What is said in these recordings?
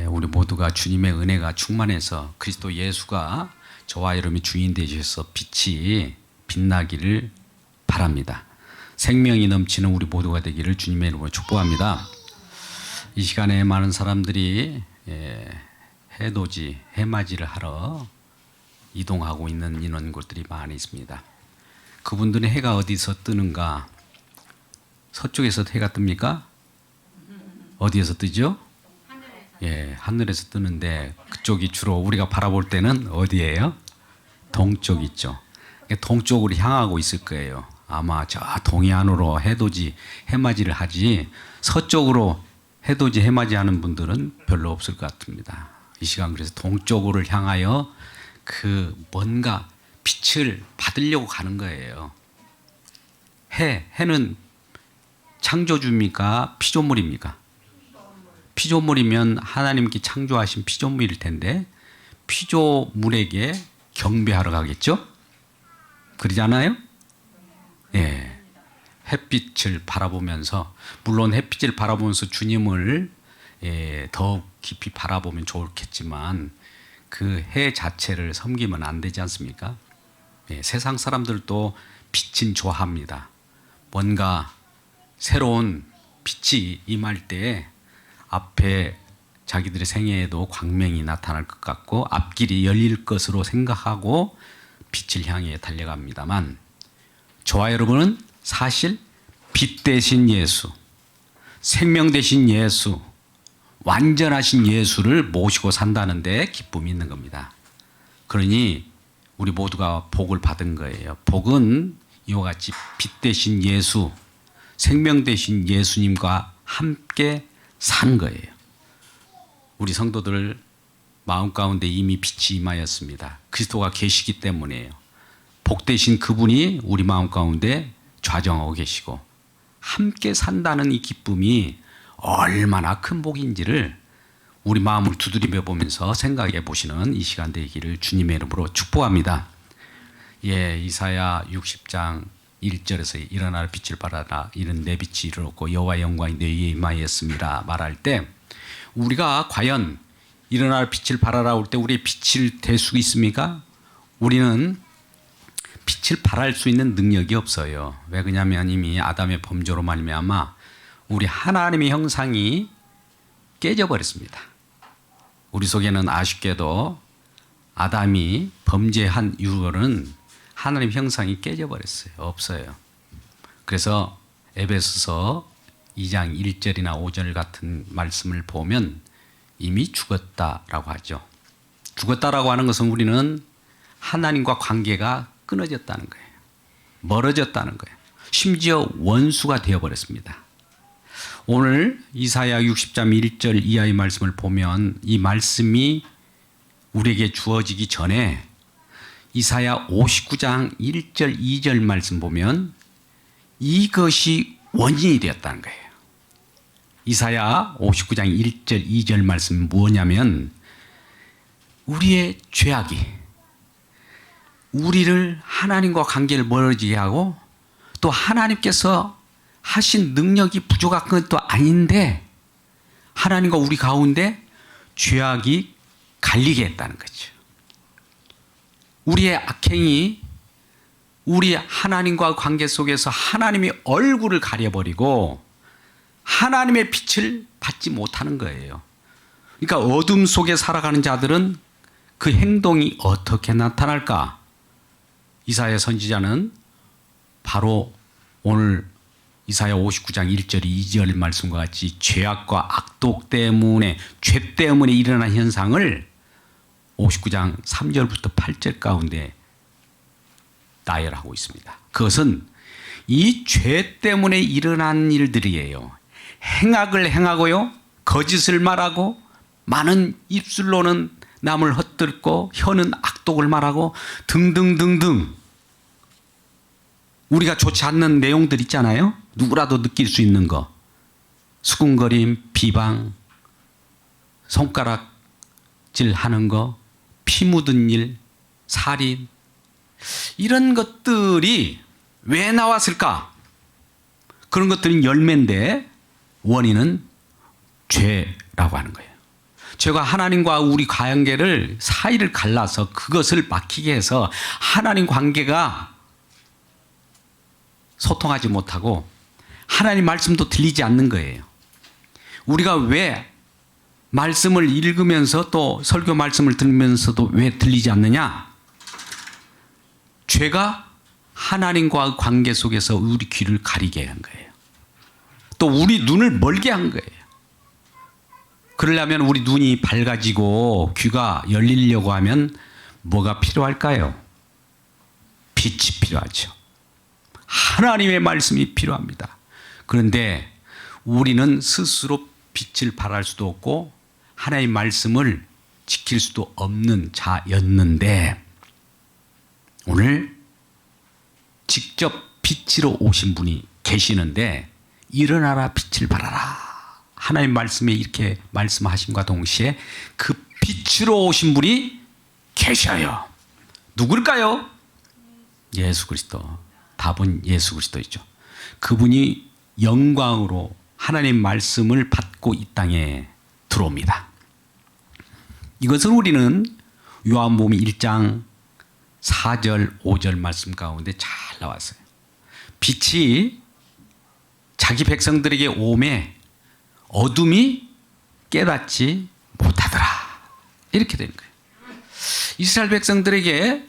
우리 모두가 주님의 은혜가 충만해서 그리스도 예수가 저와 여러분이 주인 되셔서 빛이 빛나기를 바랍니다. 생명이 넘치는 우리 모두가 되기를 주님의 이름으로 축복합니다. 이 시간에 많은 사람들이 해돋이, 해맞이를 하러 이동하고 있는 이런 곳들이 많이 있습니다. 그분들은 해가 어디서 뜨는가? 서쪽에서 해가 뜹니까? 어디에서 뜨죠? 하늘에서 뜨는데 그쪽이 주로 우리가 바라볼 때는 어디예요? 동쪽 있죠. 동쪽으로 향하고 있을 거예요. 아마 저 동해안으로 해돋이, 해맞이를 하지 서쪽으로 해돋이, 해맞이 하는 분들은 별로 없을 것 같습니다. 이 시간 그래서 동쪽으로 향하여 그 뭔가 빛을 받으려고 가는 거예요. 해는 창조주입니까? 피조물입니까? 피조물이면 하나님께 창조하신 피조물일 텐데 피조물에게 경배하러 가겠죠? 그러지 않아요? 햇빛을 바라보면서, 물론 햇빛을 바라보면서 주님을 더욱 깊이 바라보면 좋겠지만 그 해 자체를 섬기면 안 되지 않습니까? 세상 사람들도 빛은 좋아합니다. 뭔가 새로운 빛이 임할 때 앞에 자기들의 생애에도 광명이 나타날 것 같고 앞길이 열릴 것으로 생각하고 빛을 향해 달려갑니다만, 저와 여러분은 사실 빛 대신 예수, 생명 대신 예수, 완전하신 예수를 모시고 산다는 데 기쁨이 있는 겁니다. 그러니 우리 모두가 복을 받은 거예요. 복은 이와 같이 빛 대신 예수, 생명 대신 예수님과 함께 사는 거예요. 우리 성도들 마음 가운데 이미 빛이 임하였습니다. 그리스도가 계시기 때문이에요. 복 대신 그분이 우리 마음 가운데 좌정하고 계시고 함께 산다는 이 기쁨이 얼마나 큰 복인지를 우리 마음을 두드리며 보면서 생각해 보시는 이 시간 되기를 주님의 이름으로 축복합니다. 이사야 60장 1절에서 일어나라 빛을 발하라, 이는 내 빛이 이르렀고 여호와의 영광이 내 위에 임하였습니다 말할 때, 우리가 과연 일어나라 빛을 발하라 올 때 우리의 빛을 댈 수 있습니까? 우리는 빛을 발할 수 있는 능력이 없어요. 왜 그러냐면 이미 아담의 범죄로 말미암아 우리 하나님의 형상이 깨져버렸습니다. 우리 속에는 아쉽게도 아담이 범죄한 이후로는 하나님 형상이 깨져버렸어요. 없어요. 그래서 에베소서 2장 1절이나 5절 같은 말씀을 보면 이미 죽었다라고 하죠. 죽었다라고 하는 것은 우리는 하나님과 관계가 끊어졌다는 거예요. 멀어졌다는 거예요. 심지어 원수가 되어버렸습니다. 오늘 이사야 60장 1절 이하의 말씀을 보면 이 말씀이 우리에게 주어지기 전에 이사야 59장 1절 2절 말씀 보면 이것이 원인이 되었다는 거예요. 이사야 59장 1절 2절 말씀은 뭐냐면 우리의 죄악이 우리를 하나님과 관계를 멀어지게 하고 또 하나님께서 하신 능력이 부족한 것도 아닌데 하나님과 우리 가운데 죄악이 갈리게 했다는 거죠. 우리의 악행이 우리 하나님과 관계 속에서 하나님의 얼굴을 가려버리고 하나님의 빛을 받지 못하는 거예요. 그러니까 어둠 속에 살아가는 자들은 그 행동이 어떻게 나타날까? 이사야 선지자는 바로 오늘 이사야 59장 1절 2절 말씀과 같이 죄악과 악독 때문에, 죄 때문에 일어난 현상을 59장 3절부터 8절 가운데 나열하고 있습니다. 그것은 이 죄 때문에 일어난 일들이에요. 행악을 행하고요, 거짓을 말하고, 많은 입술로는 남을 헛들고, 혀는 악독을 말하고 등등등등 우리가 좋지 않는 내용들 있잖아요. 누구라도 느낄 수 있는 거. 수군거림, 비방, 손가락질 하는 거, 피 묻은 일, 살인, 이런 것들이 왜 나왔을까? 그런 것들은 열매인데 원인은 죄라고 하는 거예요. 죄가 하나님과 우리 관계를 사이를 갈라서 그것을 막히게 해서 하나님 관계가 소통하지 못하고 하나님 말씀도 들리지 않는 거예요. 우리가 왜 말씀을 읽으면서 또 설교 말씀을 들으면서도 왜 들리지 않느냐? 죄가 하나님과 관계 속에서 우리 귀를 가리게 한 거예요. 또 우리 눈을 멀게 한 거예요. 그러려면 우리 눈이 밝아지고 귀가 열리려고 하면 뭐가 필요할까요? 빛이 필요하죠. 하나님의 말씀이 필요합니다. 그런데 우리는 스스로 빛을 발할 수도 없고 하나님의 말씀을 지킬 수도 없는 자였는데 오늘 직접 빛으로 오신 분이 계시는데 일어나라 빛을 발하라. 하나님 말씀에 이렇게 말씀하심과 동시에 그 빛으로 오신 분이 계셔요. 누굴까요? 예수 그리스도. 답은 예수 그리스도이죠. 그분이 영광으로 하나님 말씀을 받고 이 땅에 들어옵니다. 이것을 우리는 요한복음 1장 4절 5절 말씀 가운데 잘 나왔어요. 빛이 자기 백성들에게 오매 어둠이 깨닫지 못하더라. 이렇게 된 거예요. 이스라엘 백성들에게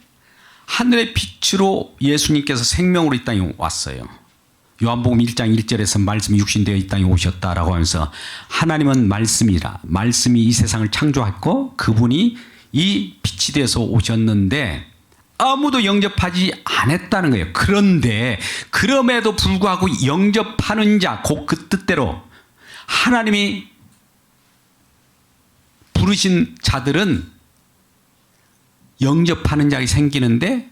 하늘의 빛으로 예수님께서 생명으로 이 땅에 왔어요. 요한복음 1장 1절에서 말씀이 육신되어 이 땅에 오셨다라고 하면서 하나님은 말씀이라 말씀이 이 세상을 창조했고 그분이 이 빛이 되어서 오셨는데 아무도 영접하지 않았다는 거예요. 그런데 그럼에도 불구하고 영접하는 자, 곧 그 뜻대로 하나님이 부르신 자들은 영접하는 자가 생기는데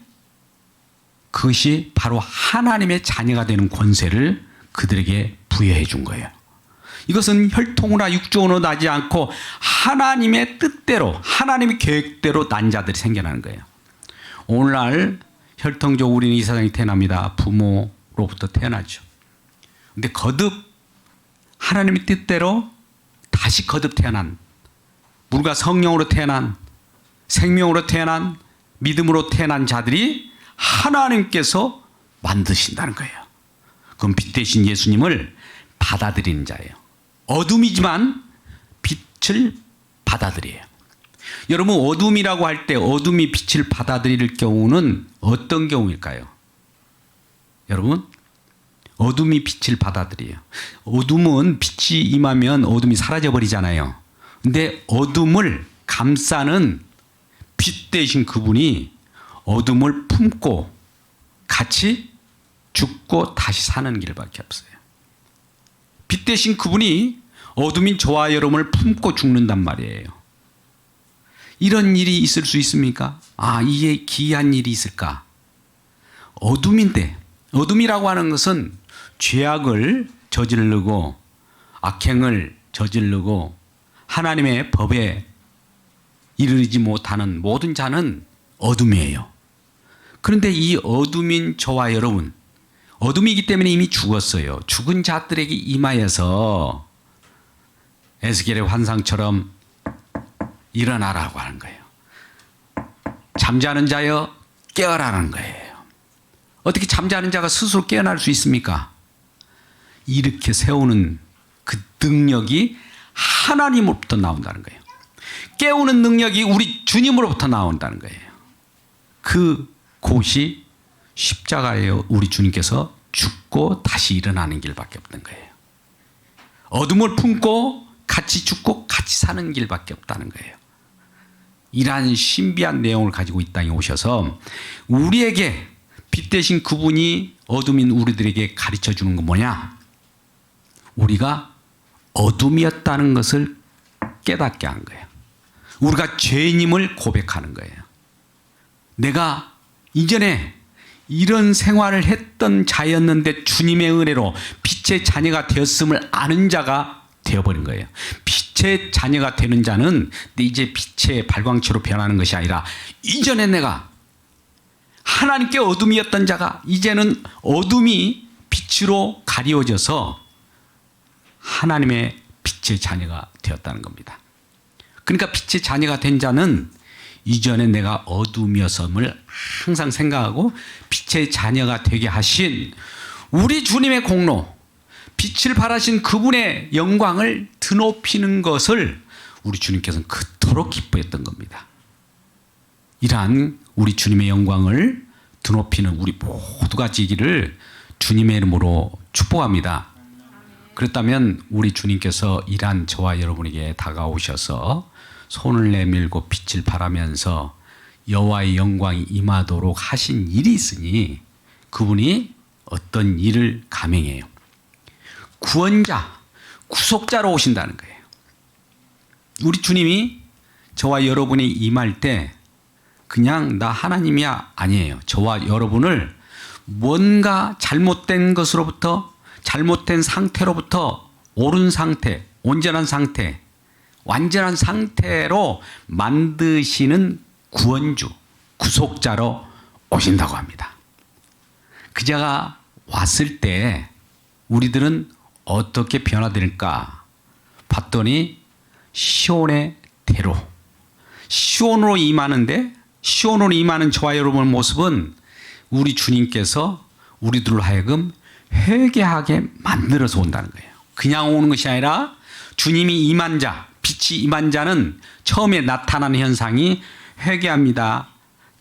그것이 바로 하나님의 자녀가 되는 권세를 그들에게 부여해 준 거예요. 이것은 혈통으로 육종으로 나지 않고 하나님의 뜻대로 하나님의 계획대로 난 자들이 생겨나는 거예요. 오늘날 혈통적으로 우리는 이 세상에 태어납니다. 부모로부터 태어나죠. 근데 거듭 하나님의 뜻대로 다시 거듭 태어난 물과 성령으로 태어난 생명으로 태어난 믿음으로 태어난 자들이 하나님께서 만드신다는 거예요. 그럼 빛 대신 예수님을 받아들이는 자예요. 어둠이지만 빛을 받아들여요. 여러분 어둠이라고 할 때 어둠이 빛을 받아들일 경우는 어떤 경우일까요? 여러분 어둠이 빛을 받아들여요. 어둠은 빛이 임하면 어둠이 사라져 버리잖아요. 근데 어둠을 감싸는 빛 대신 그분이 어둠을 품고 같이 죽고 다시 사는 길밖에 없어요. 빛 대신 그분이 어둠인 저와 여러분을 품고 죽는단 말이에요. 이런 일이 있을 수 있습니까? 아, 이게 기이한 일이 있을까? 어둠인데, 어둠이라고 하는 것은 죄악을 저지르고 악행을 저지르고 하나님의 법에 이르지 못하는 모든 자는 어둠이에요. 그런데 이 어둠인 저와 여러분, 어둠이기 때문에 이미 죽었어요. 죽은 자들에게 임하여서 에스겔의 환상처럼 일어나라고 하는 거예요. 잠자는 자여 깨어라는 거예요. 어떻게 잠자는 자가 스스로 깨어날 수 있습니까? 이렇게 세우는 그 능력이 하나님으로부터 나온다는 거예요. 깨우는 능력이 우리 주님으로부터 나온다는 거예요. 그 곳이 십자가예요. 우리 주님께서 죽고 다시 일어나는 길밖에 없는 거예요. 어둠을 품고 같이 죽고 같이 사는 길밖에 없다는 거예요. 이러한 신비한 내용을 가지고 이 땅에 오셔서 우리에게 빛 대신 그분이 어둠인 우리들에게 가르쳐 주는 건 뭐냐? 우리가 어둠이었다는 것을 깨닫게 한 거예요. 우리가 죄인임을 고백하는 거예요. 내가 이전에 이런 생활을 했던 자였는데 주님의 은혜로 빛의 자녀가 되었음을 아는 자가 되어버린 거예요. 빛의 자녀가 되는 자는 이제 빛의 발광체로 변하는 것이 아니라 이전에 내가 하나님께 어둠이었던 자가 이제는 어둠이 빛으로 가리워져서 하나님의 빛의 자녀가 되었다는 겁니다. 그러니까 빛의 자녀가 된 자는 이전에 내가 어둠이었음을 항상 생각하고 빛의 자녀가 되게 하신 우리 주님의 공로, 빛을 발하신 그분의 영광을 드높이는 것을 우리 주님께서는 그토록 기뻐했던 겁니다. 이러한 우리 주님의 영광을 드높이는 우리 모두가 지기를 주님의 이름으로 축복합니다. 그렇다면 우리 주님께서 이러한 저와 여러분에게 다가오셔서 손을 내밀고 빛을 발하면서 여호와의 영광이 임하도록 하신 일이 있으니 그분이 어떤 일을 감행해요? 구원자, 구속자로 오신다는 거예요. 우리 주님이 저와 여러분이 임할 때 그냥 나 하나님이야 아니에요. 저와 여러분을 뭔가 잘못된 것으로부터, 잘못된 상태로부터 옳은 상태, 온전한 상태, 완전한 상태로 만드시는 구원주, 구속자로 오신다고 합니다. 그자가 왔을 때 우리들은 어떻게 변화될까 봤더니 시온의 대로, 시온으로 임하는데, 시온으로 임하는 저와 여러분의 모습은 우리 주님께서 우리들로 하여금 회개하게 만들어서 온다는 거예요. 그냥 오는 것이 아니라 주님이 임한 자, 빛이 임한 자는 처음에 나타나는 현상이 회개합니다.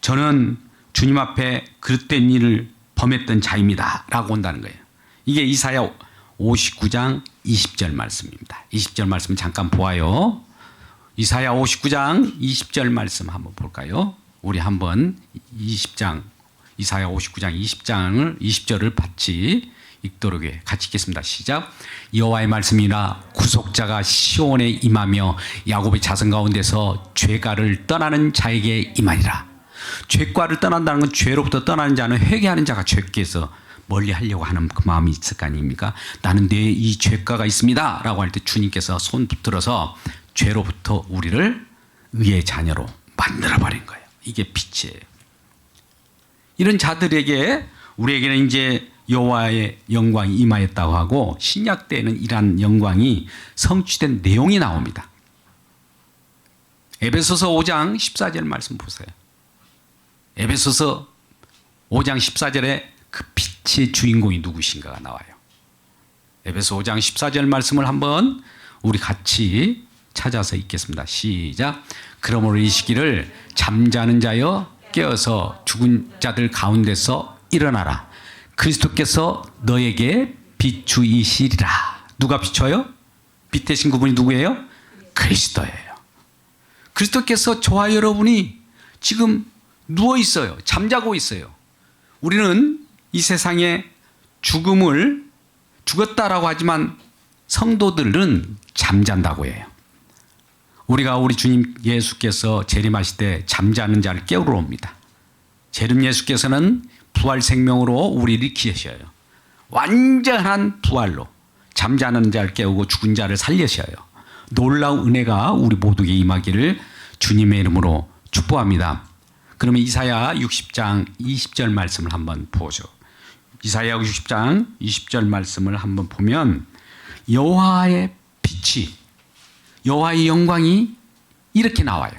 저는 주님 앞에 그릇된 일을 범했던 자입니다. 라고 온다는 거예요. 이게 이사야 59장 20절 말씀입니다. 20절 말씀 잠깐 보아요. 이사야 59장 20절 말씀 한번 볼까요? 우리 한번 이사야 59장 20절을 같이 읽도록 같이 읽겠습니다. 시작. 여호와의 말씀이나 구속자가 시온에 임하며 야곱의 자손 가운데서 죄가를 떠나는 자에게 임하리라. 죄과를 떠난다는 건 죄로부터 떠나는 자는 회개하는 자가 죄께서 멀리 하려고 하는 그 마음이 있을 거 아닙니까? 나는 내 이 죄과가 있습니다 라고 할 때 주님께서 손 붙들어서 죄로부터 우리를 의의 자녀로 만들어버린 거예요. 이게 빛이에요. 이런 자들에게 우리에게는 이제 여호와의 영광이 임하였다고 하고 신약 때에는 이러한 영광이 성취된 내용이 나옵니다. 에베소서 5장 14절 말씀 보세요. 에베소서 5장 14절에 그 빛의 주인공이 누구신가가 나와요. 에베소 5장 14절 말씀을 한번 우리 같이 찾아서 읽겠습니다. 시작. 그러므로 이 시기를 잠자는 자여 깨어서 죽은 자들 가운데서 일어나라. 그리스도께서 너에게 비추이시리라. 누가 비춰요? 빛 대신 그분이 누구예요? 그리스도예요. 그리스도께서 저와 여러분이 지금 누워 있어요. 잠자고 있어요. 우리는 이 세상에 죽었다라고 하지만 성도들은 잠잔다고 해요. 우리가 우리 주님 예수께서 재림하실 때 잠자는 자를 깨우러 옵니다. 재림 예수께서는 부활 생명으로 우리를 일으키셔요. 완전한 부활로 잠자는 자를 깨우고 죽은 자를 살리셔요. 놀라운 은혜가 우리 모두에게 임하기를 주님의 이름으로 축복합니다. 그러면 이사야 60장 20절 말씀을 한번 보죠. 이사야 60장 20절 말씀을 한번 보면 여호와의 빛이, 여호와의 영광이 이렇게 나와요.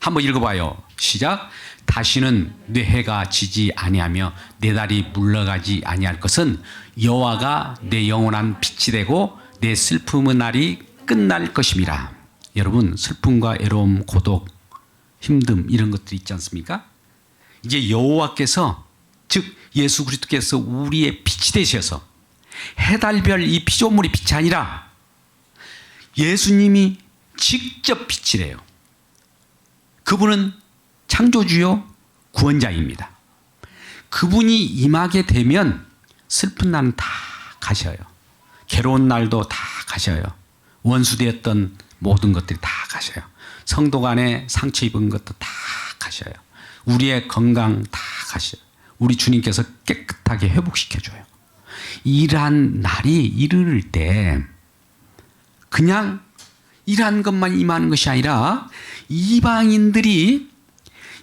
한번 읽어봐요. 시작. 다시는 내 해가 지지 아니하며 내 달이 물러가지 아니할 것은 여호와가 내 영원한 빛이 되고 내 슬픔의 날이 끝날 것임이라. 여러분, 슬픔과 애로움, 고독, 힘듦 이런 것들이 있지 않습니까? 이제 여호와께서, 즉 예수 그리스도께서 우리의 빛이 되셔서 해달별 이 피조물이 빛이 아니라 예수님이 직접 빛이래요. 그분은 창조주요 구원자입니다. 그분이 임하게 되면 슬픈 날은 다 가셔요. 괴로운 날도 다 가셔요. 원수되었던 모든 것들이 다 가셔요. 성도 간에 상처 입은 것도 다 가셔요. 우리의 건강 다 가셔요. 우리 주님께서 깨끗하게 회복시켜줘요. 이러한 날이 이르를 때 그냥 이러한 것만 임하는 것이 아니라 이방인들이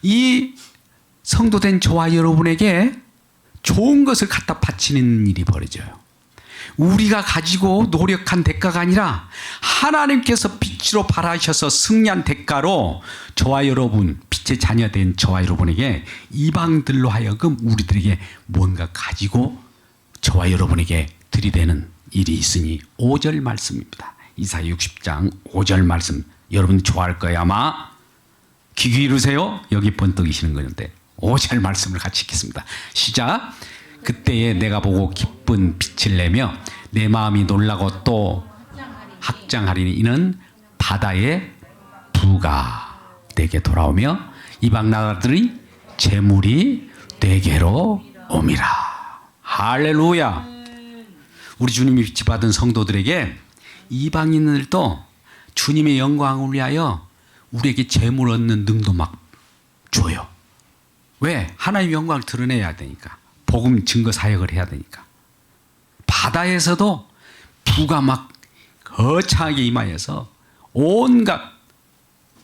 이 성도된 저와 여러분에게 좋은 것을 갖다 바치는 일이 벌어져요. 우리가 가지고 노력한 대가가 아니라 하나님께서 빛이 빛으로 발하셔서 승리한 대가로 저와 여러분, 빛의 자녀된 저와 여러분에게 이방들로 하여금 우리들에게 뭔가 가지고 저와 여러분에게 들이대는 일이 있으니 5절 말씀입니다. 이사야 60장 5절 말씀 여러분 좋아할 거예요. 아마 귀 기울으세요. 여기 번뜩이시는 건데 5절 말씀을 같이 읽겠습니다. 시작. 그때에 내가 보고 기쁜 빛을 내며 내 마음이 놀라고 또 확장하리니 이는 바다의 부가 내게 돌아오며 이방 나라들의 재물이 내게로 옴이라. 할렐루야. 우리 주님이 빛이 받은 성도들에게 이방인들도 주님의 영광을 위하여 우리에게 재물 얻는 능도 막 줘요. 왜? 하나님의 영광을 드러내야 되니까. 복음 증거 사역을 해야 되니까. 바다에서도 부가 막 거창하게 임하여서 온갖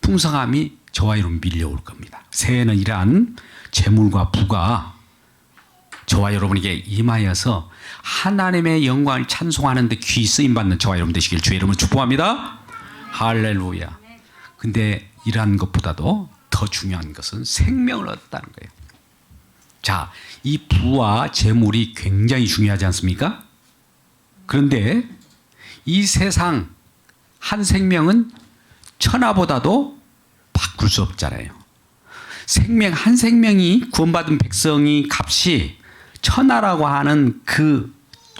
풍성함이 저와 여러분 밀려올 겁니다. 새해에는 이러한 재물과 부가 저와 여러분에게 임하여서 하나님의 영광을 찬송하는 데 귀 쓰임받는 저와 여러분 되시길 주의 이름으로 축복합니다. 할렐루야. 근데 이러한 것보다도 더 중요한 것은 생명을 얻었다는 거예요. 자, 이 부와 재물이 굉장히 중요하지 않습니까? 그런데 이 세상 한 생명은 천하보다도 바꿀 수 없잖아요. 생명 한 생명이 구원받은 백성이 값이 천하라고 하는 그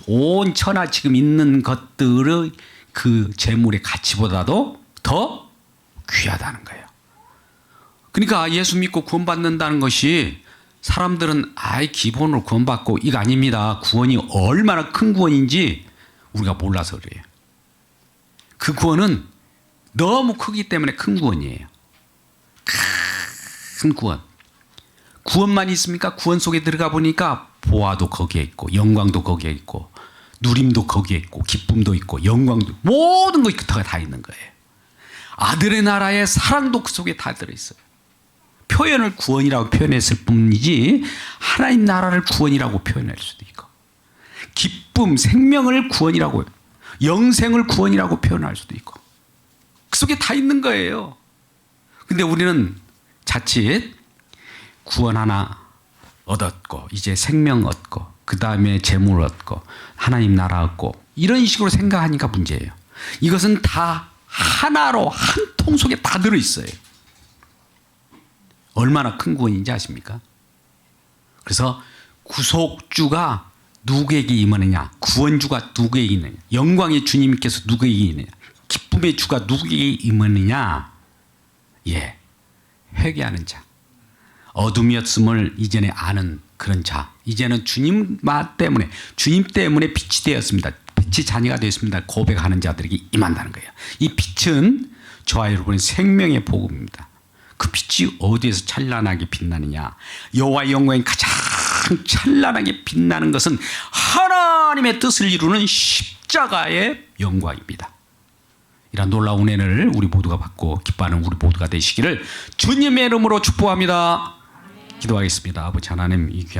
온 천하 지금 있는 것들의 그 재물의 가치보다도 더 귀하다는 거예요. 그러니까 예수 믿고 구원받는다는 것이 사람들은 아예 기본으로 구원받고 이거 아닙니다. 구원이 얼마나 큰 구원인지 우리가 몰라서 그래요. 그 구원은 너무 크기 때문에 큰 구원이에요. 큰 구원. 구원만 있습니까? 구원 속에 들어가 보니까 보아도 거기에 있고 영광도 거기에 있고 누림도 거기에 있고 기쁨도 있고 영광도 모든 것이 다 있는 거예요. 아들의 나라의 사랑도 그 속에 다 들어있어요. 표현을 구원이라고 표현했을 뿐이지 하나님 나라를 구원이라고 표현할 수도 있고 기쁨, 생명을 구원이라고 영생을 구원이라고 표현할 수도 있고 그 속에 다 있는 거예요. 근데 우리는 자칫 구원 하나 얻었고 이제 생명 얻고 그 다음에 재물 얻고 하나님 나라 얻고 이런 식으로 생각하니까 문제예요. 이것은 다 하나로 한 통 속에 다 들어있어요. 얼마나 큰 구원인지 아십니까? 그래서 구속주가 누구에게 임하느냐, 구원주가 누구에게 있느냐, 영광의 주님께서 누구에게 있느냐, 기쁨의 주가 누구에게 임하느냐. 예, 회개하는 자, 어둠이었음을 이전에 아는 그런 자, 이제는 주님 때문에 빛이 되었습니다. 빛이 자녀가 되었습니다. 고백하는 자들에게 임한다는 거예요. 이 빛은 저와 여러분의 생명의 복음입니다. 그 빛이 어디에서 찬란하게 빛나느냐? 여호와의 영광이 가장 찬란하게 빛나는 것은 하나님의 뜻을 이루는 십자가의 영광입니다. 이런 놀라운 은혜를 우리 모두가 받고 기뻐하는 우리 모두가 되시기를 주님의 이름으로 축복합니다. 기도하겠습니다. 아버지 하나님, 이 귀한